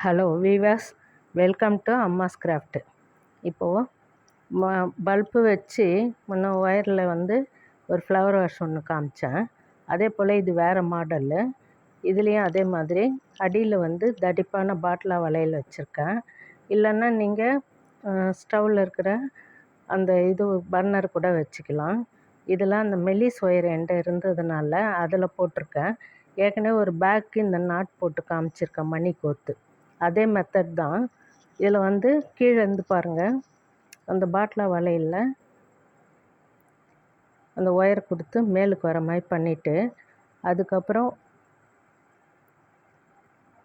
Hello viewers, welcome to Amma's craft. இப்போது bulb வச்சு முன்ன ஒயரில் ஒரு ஃப்ளவர் வாஷ் ஒன்று காமிச்சேன். அதே போல் இது வேறு மாடலு. இதுலேயும் அதே மாதிரி அடியில் தடிப்பான பாட்டிலா வளையல் வச்சுருக்கேன். இல்லைன்னா நீங்கள் ஸ்டவ்வில் இருக்கிற அந்த பர்னர் கூட வச்சுக்கலாம். இதில் அந்த மெல்லிஸ் ஒயர் என்கிட்ட இருந்ததுனால அதில் போட்டிருக்கேன். ஏற்கனவே ஒரு பேக்கு இந்த நாட் போட்டு காமிச்சிருக்கேன், மணி கோத்து. அதே மெத்தட் தான். இதில் கீழே இருந்து பாருங்கள், அந்த பாட்டிலா வளையலில் அந்த ஒயர் கொடுத்து மேலுக்கு வர மாதிரி பண்ணிவிட்டு, அதுக்கப்புறம்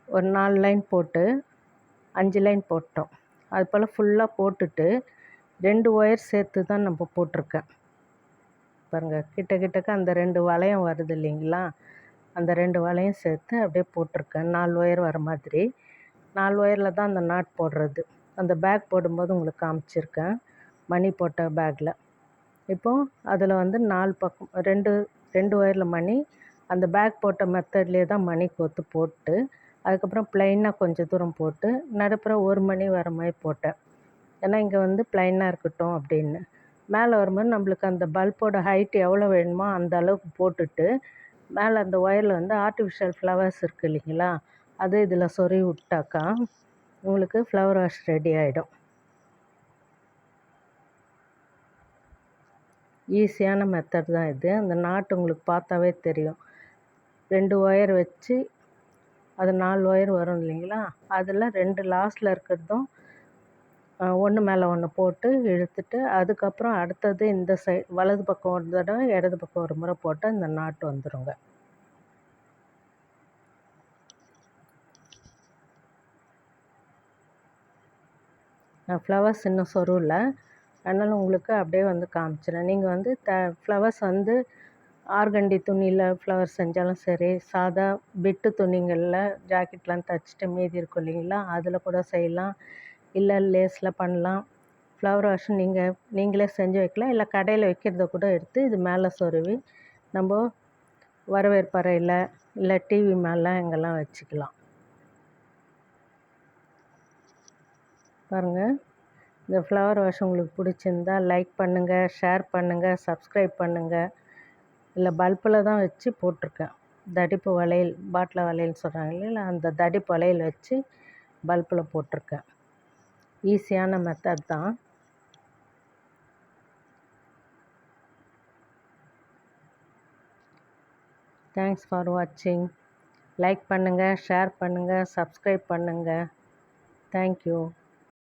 ஒரு 4 லைன் போட்டு 5 லைன் போட்டோம். அது போல் ஃபுல்லாக போட்டுட்டு 2 ஒயர் சேர்த்து தான் நம்ம போட்டிருக்கேன். பாருங்கள், கிட்டக்க அந்த 2 வளையம் வருது இல்லைங்களா, அந்த 2 வளையம் சேர்த்து அப்படியே போட்டிருக்கேன். 4 ஒயர் வர மாதிரி. 4 ஒயரில் தான் அந்த நாட் போடுறது. அந்த பேக் போடும்போது உங்களுக்கு காமிச்சிருக்கேன், மணி போட்ட பேக்கில். இப்போது அதில் 4 பக்கம் 2 ஒயரில் மணி, அந்த பேக் போட்ட மெத்தட்லேயே தான் மணி கோத்து போட்டு, அதுக்கப்புறம் ப்ளைனாக கொஞ்சம் தூரம் போட்டு நடுப்புற ஒரு மணி வர மாதிரி போட்டேன். ஏன்னா இங்கே ப்ளைனாக இருக்கட்டும் அப்படின்னு. மேலே வரும்போது நம்மளுக்கு அந்த பல்போட ஹைட் எவ்வளோ வேணுமோ அந்த அளவுக்கு போட்டுட்டு, மேலே அந்த ஒயரில் ஆர்டிஃபிஷியல் ஃப்ளவர்ஸ் இருக்குது இல்லைங்களா, அது இதில் சொருவி விட்டாக்கா உங்களுக்கு ஃப்ளவர் வாஷ் ரெடி ஆகிடும். ஈஸியான மெத்தட் தான் இது. அந்த நாட்டு உங்களுக்கு பார்த்தாவே தெரியும். 2 ஒயர் வச்சு அது 4 ஒயர் வரும் இல்லைங்களா, அதில் 2 லாஸ்ட்டில் இருக்கிறதும் ஒன்று மேலே ஒன்று போட்டு இழுத்துட்டு, அதுக்கப்புறம் அடுத்தது இந்த வலது பக்கம் ஒரு தடவை, இடது பக்கம் ஒரு முறை போட்டால் இந்த நாட்டு வந்துடுங்க. நான் ஃப்ளவர்ஸ் இன்னும் சொருவில், அதனால் உங்களுக்கு அப்படியே காமிச்சிடுறேன். நீங்கள் ஃப்ளவர்ஸ் ஆர்கண்டி துணியில் ஃப்ளவர் செஞ்சாலும் சரி, சாதா பிட்டு துணிகளில் ஜாக்கெட்லாம் தைச்சிட்டு மீதி இருக்கும் இல்லைங்களா, அதில் கூட செய்யலாம். இல்லை லேஸில் பண்ணலாம். ஃப்ளவர் வாஷ் நீங்களே செஞ்சு வைக்கலாம். இல்லை கடையில் வைக்கிறத கூட எடுத்து இது மேலே சொருவி நம்ம வரவேற்பறையில் இல்லை டிவி மேலே இங்கெல்லாம் வச்சுக்கலாம். பாருங்கள், இந்த ஃப்ளவர் வாஷ் உங்களுக்கு பிடிச்சிருந்தா லைக் பண்ணுங்கள், ஷேர் பண்ணுங்கள், சப்ஸ்கிரைப் பண்ணுங்கள். இல்லை பல்பில் தான் வச்சு போட்டிருக்கேன். தடிப்பு வளையல், பாட்டில் வளையல் சொல்கிறாங்க இல்லைங்களா, அந்த தடிப்பு வளையல் வச்சு பல்பில் போட்டிருக்கேன். ஈஸியான மெத்தட் தான். தேங்க்ஸ் ஃபார் வாட்சிங். லைக் பண்ணுங்கள், ஷேர் பண்ணுங்கள், சப்ஸ்கிரைப் பண்ணுங்கள். தேங்க்யூ.